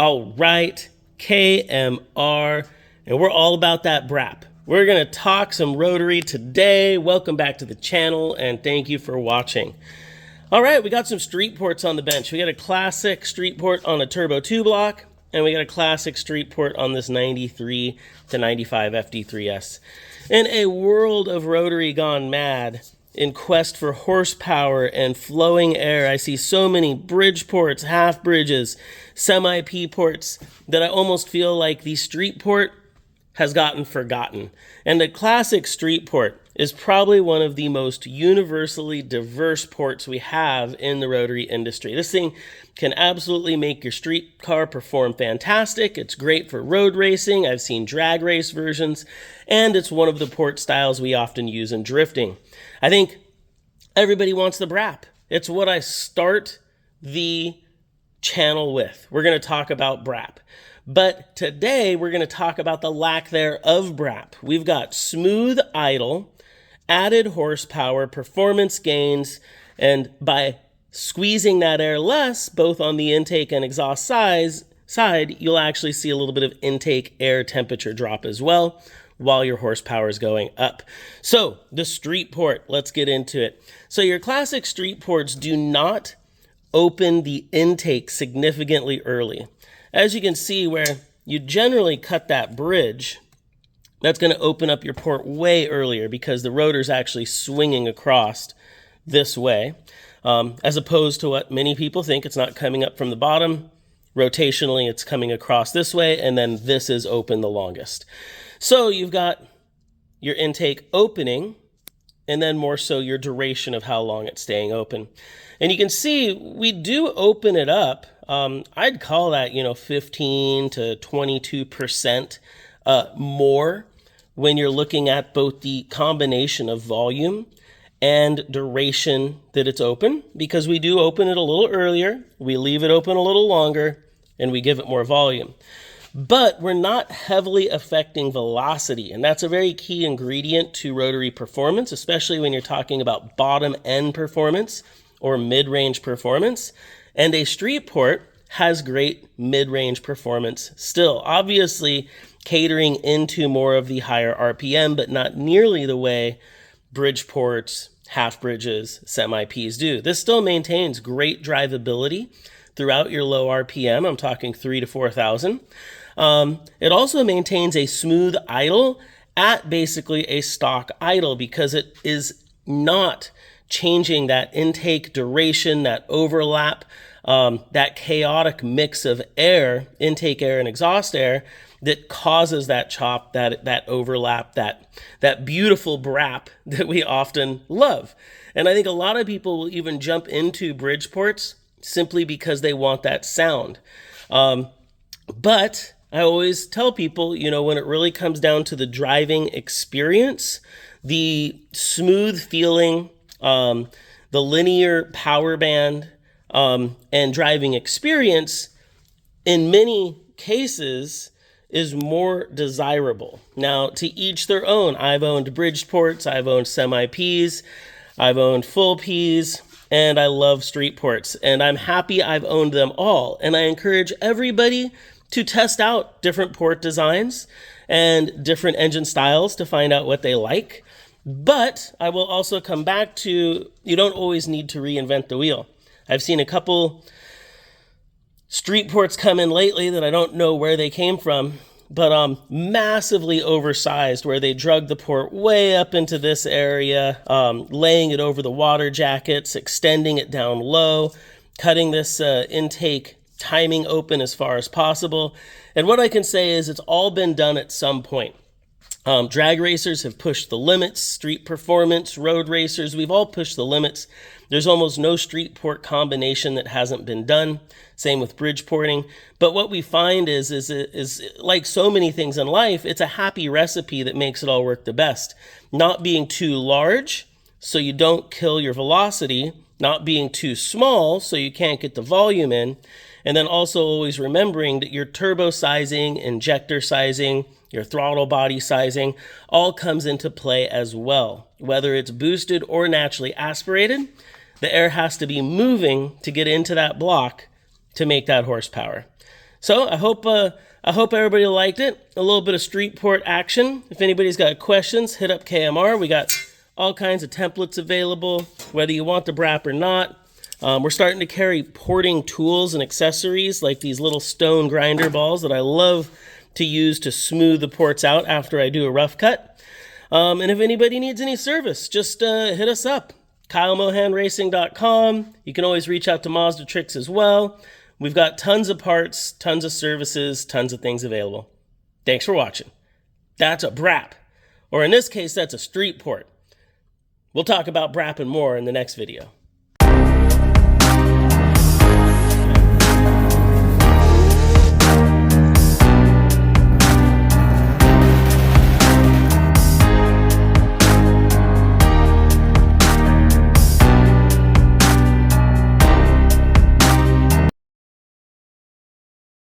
All right, KMR, and we're all about that BRAP. We're going to talk some rotary today. Welcome back to the channel, and thank you for watching. All right, we got some street ports on the bench. We got a classic street port on a turbo 2 block, and we got a classic street port on this 93 to 95 FD3S. In a world of rotary gone mad, in quest for horsepower and flowing air, I see so many bridge ports, half bridges, semi-P ports that I almost feel like the street port has gotten forgotten. And the classic street port is probably one of the most universally diverse ports we have in the rotary industry. This thing can absolutely make your street car perform fantastic. It's great for road racing. I've seen drag race versions, and it's one of the port styles we often use in drifting. I think everybody wants the BRAP. It's what I start the channel with. We're going to talk about BRAP. But today we're going to talk about the lack thereof BRAP. We've got smooth idle, added horsepower, performance gains, and by squeezing that air less, both on the intake and exhaust side, you'll actually see a little bit of intake air temperature drop as well while your horsepower is going up. So the street port, let's get into it. So your classic street ports do not open the intake significantly early. As you can see, where you generally cut that bridge, that's going to open up your port way earlier because the rotor's actually swinging across this way, as opposed to what many people think. It's not coming up from the bottom. Rotationally, it's coming across this way, and then this is open the longest. So you've got your intake opening, and then more so your duration of how long it's staying open. And you can see we do open it up. I'd call that, 15 to 22% more when you're looking at both the combination of volume and duration that it's open, because we do open it a little earlier, we leave it open a little longer, and we give it more volume. But we're not heavily affecting velocity, and that's a very key ingredient to rotary performance, especially when you're talking about bottom end performance or mid-range performance. And a street port has great mid-range performance still, obviously catering into more of the higher RPM, but not nearly the way bridge ports, half bridges, semi-Ps do. This still maintains great drivability throughout your low RPM. I'm talking 3,000 to 4,000. It also maintains a smooth idle at basically a stock idle because it is not changing that intake duration, that overlap, that chaotic mix of air, intake air and exhaust air, that causes that chop, that overlap, that beautiful BRAP that we often love. And I think a lot of people will even jump into bridge ports simply because they want that sound. But I always tell people, when it really comes down to the driving experience, the smooth feeling, the linear power band, and driving experience, in many cases, is more desirable. Now, to each their own. I've owned bridge ports, I've owned semi-Ps, I've owned full Ps, and I love street ports. And I'm happy I've owned them all. And I encourage everybody to test out different port designs and different engine styles to find out what they like. But I will also come back to, you don't always need to reinvent the wheel. I've seen a couple street ports come in lately that I don't know where they came from, but massively oversized, where they drug the port way up into this area, laying it over the water jackets, extending it down low, cutting this intake timing open as far as possible. And what I can say is it's all been done at some point. Drag racers have pushed the limits, street performance, road racers, we've all pushed the limits. There's almost no street port combination that hasn't been done. Same with bridge porting. But what we find is like so many things in life, it's a happy recipe that makes it all work the best. Not being too large so you don't kill your velocity, not being too small so you can't get the volume in, and then also always remembering that your turbo sizing, injector sizing, your throttle body sizing all comes into play as well. Whether it's boosted or naturally aspirated, the air has to be moving to get into that block to make that horsepower. So I hope everybody liked it. A little bit of street port action. If anybody's got questions, hit up KMR. We got all kinds of templates available, whether you want the BRAP or not. We're starting to carry porting tools and accessories like these little stone grinder balls that I love to use to smooth the ports out after I do a rough cut. And if anybody needs any service, just hit us up. KyleMohanRacing.com. You can always reach out to Mazda Tricks as well. We've got tons of parts, tons of services, tons of things available. Thanks for watching. That's a BRAP. Or in this case, that's a street port. We'll talk about BRAP and more in the next video.